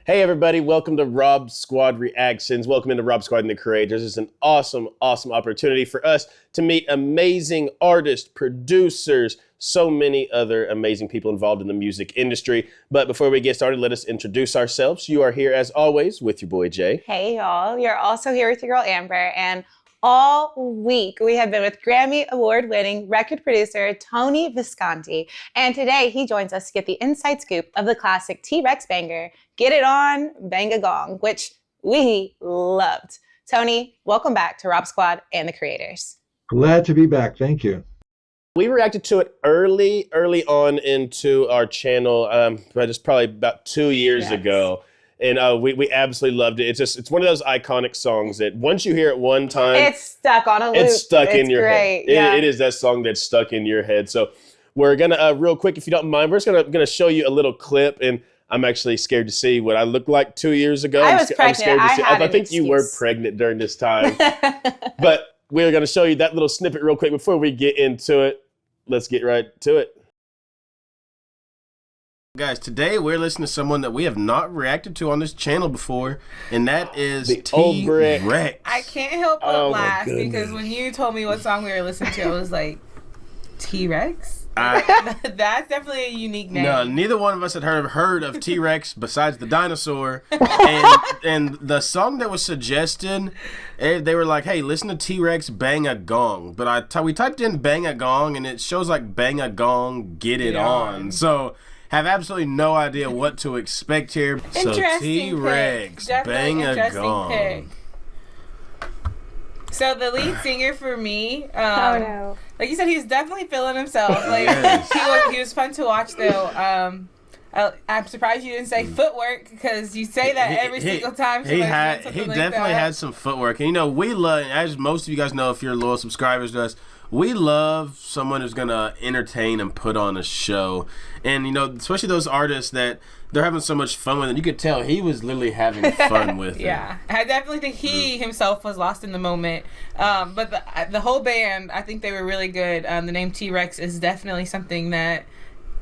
Hey everybody, welcome to Rob Squad Reactions. Welcome into Rob Squad and the Creators. This is an awesome opportunity for us to meet amazing artists, producers, so many other amazing people involved in the music industry. But before we get started, let us introduce ourselves. You are here as always with your boy Jay. Hey y'all, you're also here with your girl Amber, and all week we have been with Grammy Award-winning record producer Tony Visconti. And today he joins us to get the inside scoop of the classic T.Rex banger, Get It On, Bang a Gong, which we loved. Tony, welcome back to Rob Squad and the Creators. Glad to be back. Thank you. We reacted to it early on into our channel, but it's probably about 2 years ago. And we absolutely loved it. It's one of those iconic songs that once you hear it one time, it's stuck on a loop. It's stuck in your head. Yeah. It is that song that's stuck in your head. So we're gonna real quick, if you don't mind, we're just gonna show you a little clip, and I'm actually scared to see what I looked like 2 years ago. I was pregnant. I think you were pregnant during this time. But we're gonna show you that little snippet real quick before we get into it. Let's get right to it. Guys, today we're listening to someone that we have not reacted to on this channel before, and that is T.Rex. I can't help but laugh because when you told me what song we were listening to, I was like, T.Rex? That's definitely a unique name. No, neither one of us had heard of T.Rex besides the dinosaur. And the song that was suggested, they were like, hey, listen to T.Rex Bang a Gong. But we typed in Bang a Gong, and it shows like Bang a Gong, Get It On. So have absolutely no idea what to expect here. So T.Rex, Bang a Gong. Pick. So the lead singer for me, like you said, he was definitely feeling himself. Like he was fun to watch though. I'm surprised you didn't say footwork because you say that every single time. He definitely had some footwork, and you know we love, as most of you guys know, if you're loyal subscribers to us, we love someone who's gonna entertain and put on a show. And you know, especially those artists that they're having so much fun with it. You could tell he was literally having fun with it. Yeah, I definitely think he himself was lost in the moment. But the whole band, I think they were really good. The name T.Rex is definitely something that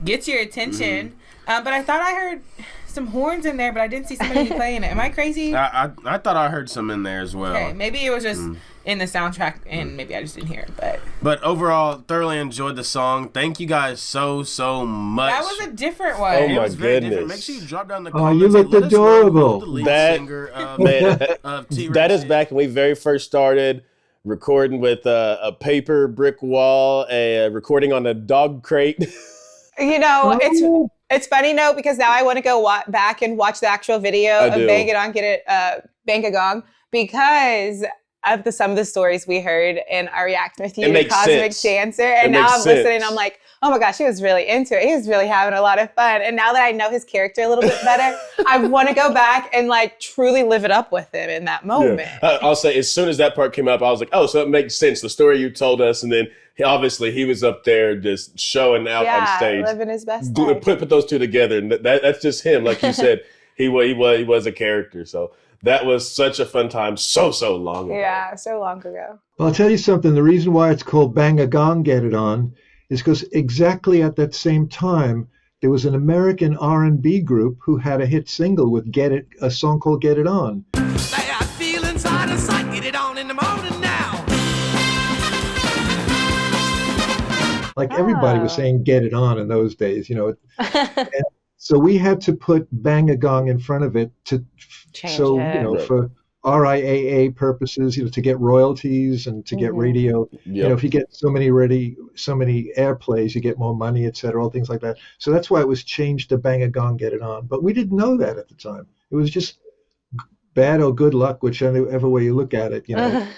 gets your attention. But I thought I heard some horns in there, but I didn't see somebody playing it. Am I crazy? I thought I heard some in there as well. Okay, maybe it was just in the soundtrack, and maybe I just didn't hear it. But overall, thoroughly enjoyed the song. Thank you guys so much. That was a different one. Oh my goodness! Make sure you drop down the comments. Oh, you looked adorable. The lead singer of T.Rex. That is back when we very first started recording with a paper brick wall, a recording on a dog crate. You know, it's funny though, because now I want to go back and watch the actual video of Bang It On, Get It, Bang a Gong, because of some of the stories we heard in our reaction with you, the Cosmic Dancer. And now I'm listening, I'm like, oh my gosh, he was really into it. He was really having a lot of fun. And now that I know his character a little bit better, I want to go back and like truly live it up with him in that moment. Yeah. I'll say, as soon as that part came up, I was like, oh, so it makes sense. The story you told us, and then obviously he was up there just showing out on stage, living his best life. Put those two together, and that's just him. Like you said, he was a character. So that was such a fun time, so long ago. Yeah, so long ago. Well, I'll tell you something. The reason why it's called Bang a Gong, Get It On is because exactly at that same time, there was an American R&B group who had a hit single with a song called Get It On. I feel inside a sight, get it on in the morning now. Like everybody was saying Get It On in those days, you know. And so we had to put Bang a Gong in front of it to change it. You know, for RIAA purposes, you know, to get royalties and to get radio. You know, if you get so many airplays, you get more money, et cetera, all things like that. So that's why it was changed to Bang a Gong, Get It On. But we didn't know that at the time. It was just bad or good luck, whichever way you look at it. You know,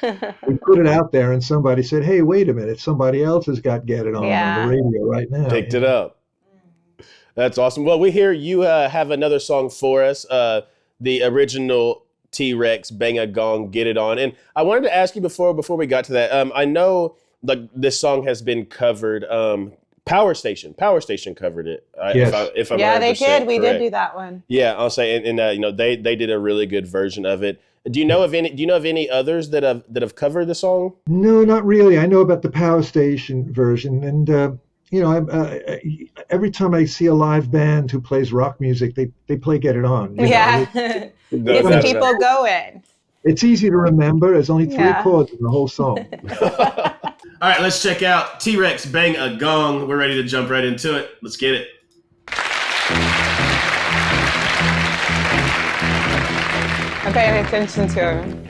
we put it out there, and somebody said, "Hey, wait a minute! Somebody else has got Get It On the radio right now." Picked it up. That's awesome. Well, we hear you have another song for us. The original T.Rex, Bang a Gong, Get It On. And I wanted to ask you before we got to that. I know like this song has been covered. Power Station covered it. Yes. If I'm they did. Correct. We did do that one. Yeah, I'll say, and you know, they did a really good version of it. Do you know of any others that have covered the song? No, not really. I know about the Power Station version, and Every time I see a live band who plays rock music, they play "Get It On." Get the people going. It's easy to remember. There's only 3 chords in the whole song. All right, let's check out T.Rex Bang a Gong. We're ready to jump right into it. Let's get it. I'm paying attention to him.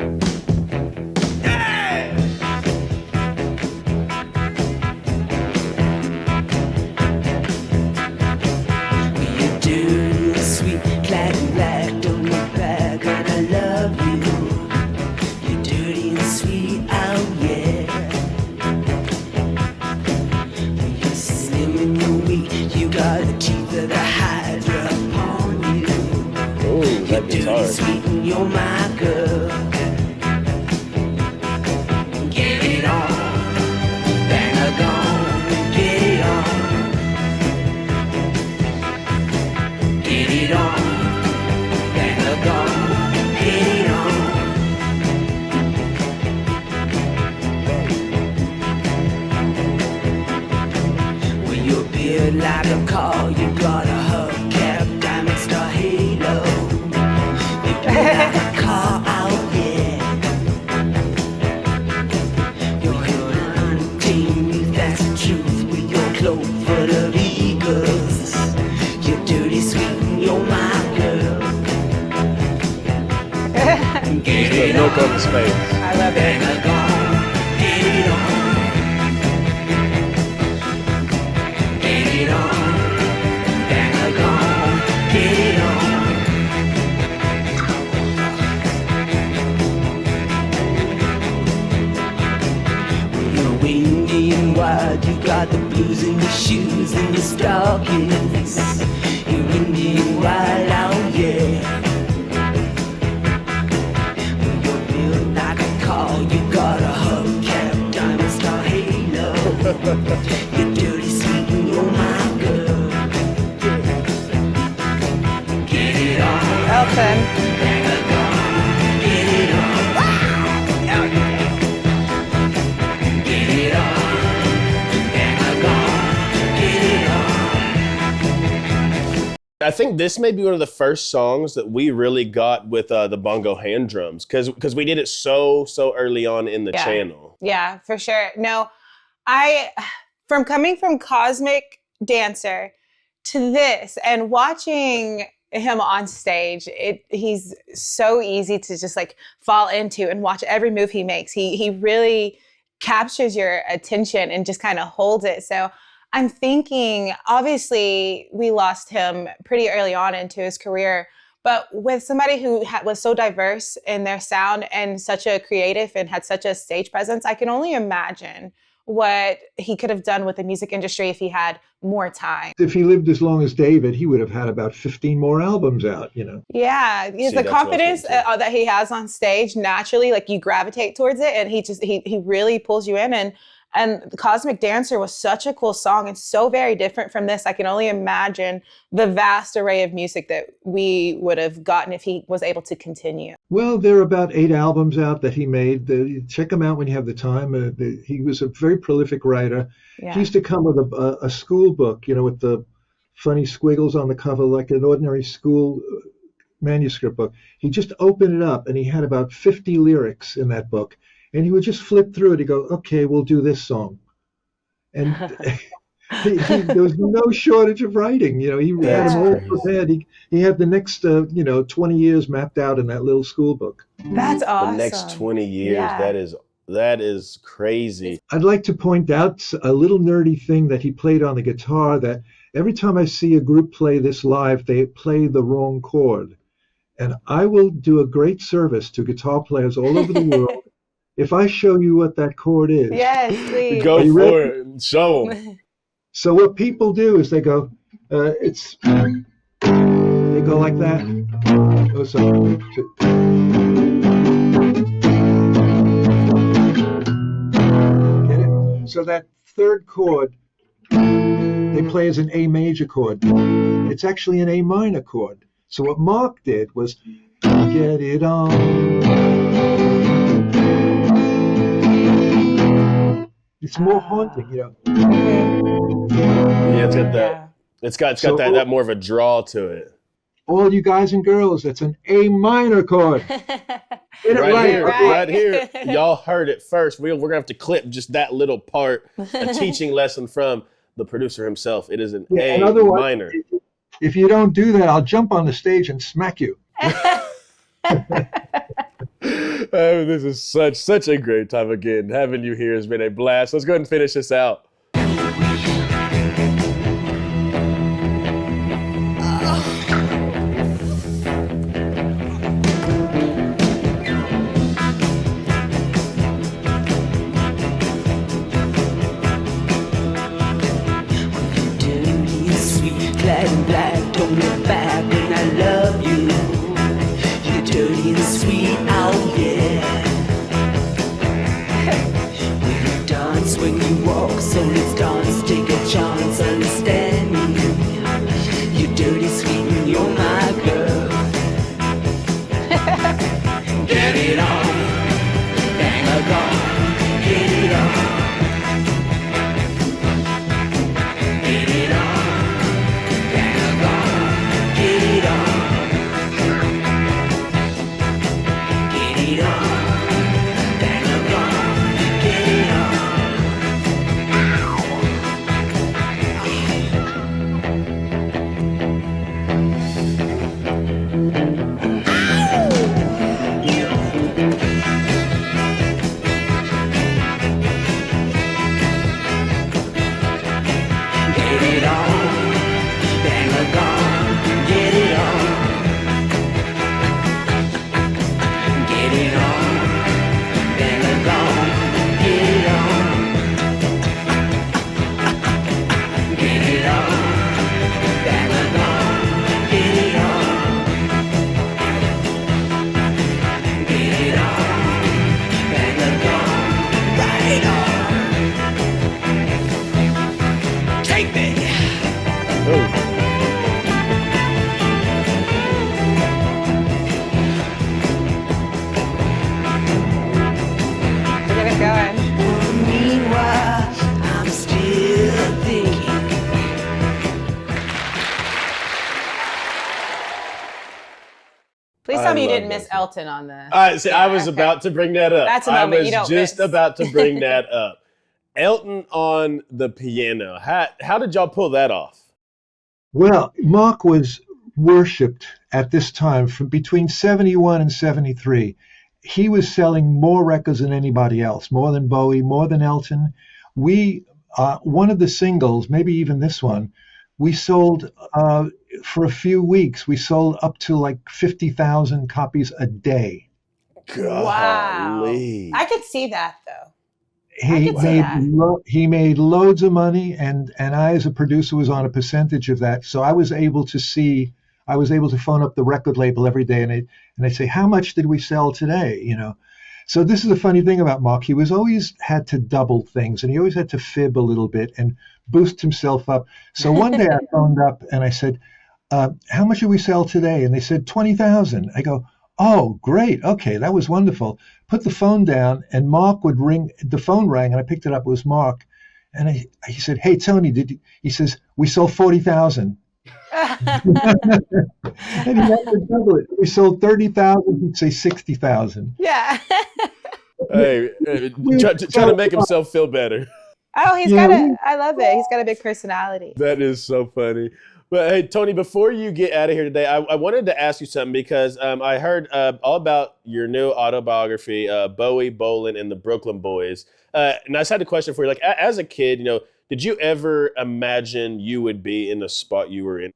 Sweet, you're my girl. Get it on, bang a gong. Get it on, get it on, bang a gong. Get it on. When you're beard like a car, you got a hubcap, diamond star halo. Like a car out there. You're hunting, that's the truth. With your cloak full of eagles. You're dirty, sweet, and you're my girl. Get it on. I love it. Get it on. Get it on. Bang a gong. Get it on. Wild, you got the blues in your shoes and your stockings. You're Indian wild out, yeah. When you're built like a car, you got a hubcap, diamond star halo. You're dirty, sweet, and you're my girl. Get it on. Elton. Bang a gong. Get it on. Wow. Out there. Get it on. I think this may be one of the first songs that we really got with the bongo hand drums because we did it so early on in the channel. Yeah, for sure. No, coming from Cosmic Dancer to this and watching him on stage, he's so easy to just like fall into and watch every move he makes. He really captures your attention and just kind of holds it. So I'm thinking, obviously, we lost him pretty early on into his career, but with somebody who was so diverse in their sound and such a creative and had such a stage presence, I can only imagine what he could have done with the music industry if he had more time. If he lived as long as David, he would have had about 15 more albums out, Yeah, the confidence that he has on stage, naturally, like you gravitate towards it, and he really pulls you in. And Cosmic Dancer was such a cool song and so very different from this. I can only imagine the vast array of music that we would have gotten if he was able to continue. Well, there are about 8 albums out that he made. Check them out when you have the time. He was a very prolific writer. Yeah. He used to come with a school book, with the funny squiggles on the cover, like an ordinary school manuscript book. He just opened it up and he had about 50 lyrics in that book. And he would just flip through it. He'd go, okay, we'll do this song. And there was no shortage of writing. He had them all prepared. He had the next, 20 years mapped out in that little school book. That's awesome. The next 20 years, that is crazy. I'd like to point out a little nerdy thing that he played on the guitar, that every time I see a group play this live, they play the wrong chord. And I will do a great service to guitar players all over the world if I show you what that chord is. Yes, please. Go for it. Show them. So what people do is they go, they go like that. Get it? So that third chord, they play as an A major chord. It's actually an A minor chord. So what Marc did was get it on. It's more haunting, Yeah, it's got that. It's got that more of a draw to it. All you guys and girls, that's an A minor chord. Right here. Y'all heard it first. We're gonna have to clip just that little part, a teaching lesson from the producer himself. It is an A minor. If you don't do that, I'll jump on the stage and smack you. This is such a great time again. Having you here has been a blast. Let's go ahead and finish this out. Please tell me you didn't miss Elton on the... I was about to bring that up. That's a moment you don't miss. About to bring that up. Elton on the piano. How did y'all pull that off? Well, Marc was worshipped at this time from between 71 and 73. He was selling more records than anybody else, more than Bowie, more than Elton. One of the singles, maybe even this one, we sold for a few weeks. We sold up to like 50,000 copies a day. Wow! I could see that though. He made loads of money, and I, as a producer, was on a percentage of that. So I was able to phone up the record label every day, and they say, "How much did we sell today?" You know. So this is the funny thing about Marc. He was always had to double things, and he always had to fib a little bit and boost himself up. So one day I phoned up and I said, "How much did we sell today?" And they said 20,000. I go, "Oh, great. Okay, that was wonderful." Put the phone down, and Marc would ring. The phone rang, and I picked it up. It was Marc, and he said, "Hey, Tony, he says, "We sold 40,000." And he had to double it. We sold 30,000. He'd say 60,000. Yeah. Hey, trying to make himself feel better. Oh, I love it. He's got a big personality. That is so funny. But hey, Tony, before you get out of here today, I wanted to ask you something because I heard all about your new autobiography, Bowie, Bolan, and the Brooklyn Boys. And I just had a question for you. Like, as a kid, did you ever imagine you would be in the spot you were in?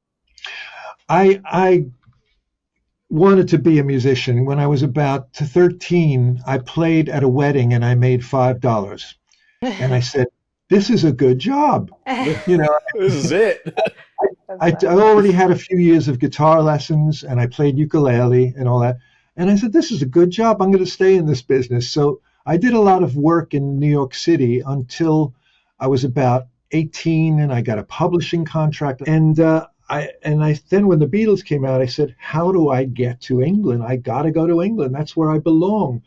I wanted to be a musician. When I was about 13, I played at a wedding and I made $5. And I said, "This is a good job." This is it. I already had a few years of guitar lessons, and I played ukulele and all that. And I said, "This is a good job. I'm going to stay in this business." So I did a lot of work in New York City until I was about 18, and I got a publishing contract. And then when the Beatles came out, I said, "How do I get to England? I got to go to England. That's where I belong."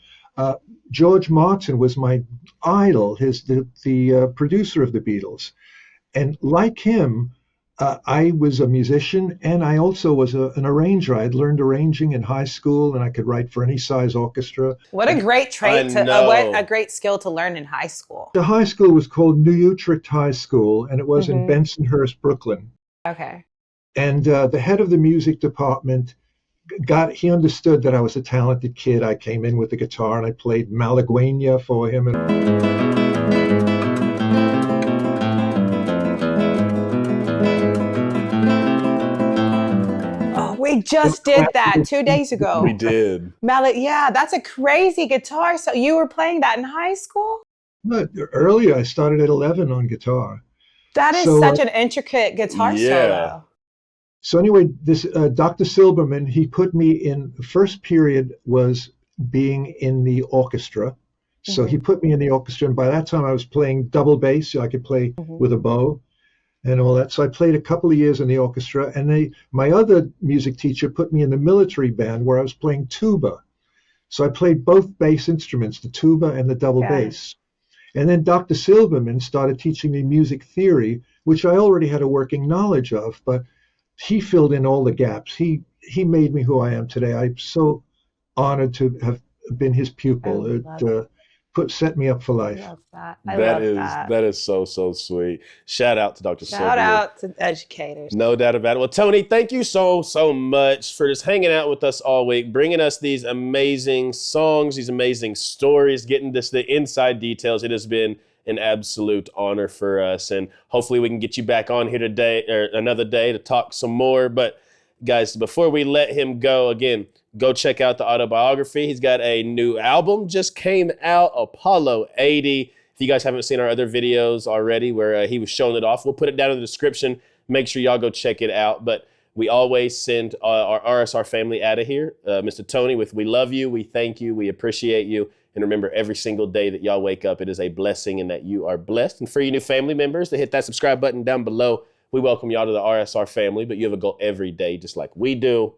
George Martin was my idol, the producer of the Beatles. And like him, I was a musician, and I also was an arranger. I had learned arranging in high school, and I could write for any size orchestra. What a great trait what a great skill to learn in high school. The high school was called New Utrecht High School, and it was in Bensonhurst, Brooklyn. Okay. And the head of the music department he understood that I was a talented kid. I came in with the guitar, and I played Malagueña for him. We just did that 2 days ago. We did. Yeah, that's a crazy guitar. So you were playing that in high school? But earlier, I started at 11 on guitar. That is such an intricate guitar solo. So anyway, this Dr. Silberman, he put me in, the first period was being in the orchestra. So he put me in the orchestra, and by that time I was playing double bass, so I could play with a bow and all that. So I played a couple of years in the orchestra, and my other music teacher put me in the military band where I was playing tuba. So I played both bass instruments, the tuba and the double bass. And then Dr. Silberman started teaching me music theory, which I already had a working knowledge of, but he filled in all the gaps. He made me who I am today. I'm so honored to have been his pupil. It set me up for life. I love that. That is so sweet. Shout out to Dr. Silverman. Shout out to educators. No doubt about it. Well, Tony, thank you so much for just hanging out with us all week, bringing us these amazing songs, these amazing stories, getting the inside details. It has been an absolute honor for us, and hopefully we can get you back on here today or another day to talk some more. But guys, before we let him go, again, go check out the autobiography. He's got a new album just came out, Apollo 80. If you guys haven't seen our other videos already where he was showing it off, we'll put it down in the description. Make sure y'all go check it out. But we always send our RSR family out of here, Mr. Tony, with we love you, we thank you, we appreciate you. And remember, every single day that y'all wake up, it is a blessing and that you are blessed. And for you new family members to hit that subscribe button down below, we welcome y'all to the RSR family, but you have a goal every day, just like we do.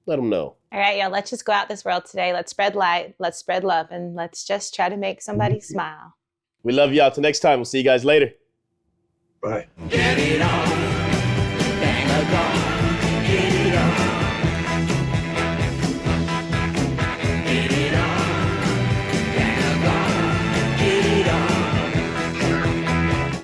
Let them know. All right, y'all, let's just go out this world today. Let's spread light, let's spread love, and let's just try to make somebody smile. We love y'all. Till next time, we'll see you guys later. Bye. Get it on, bang a gong, get it on.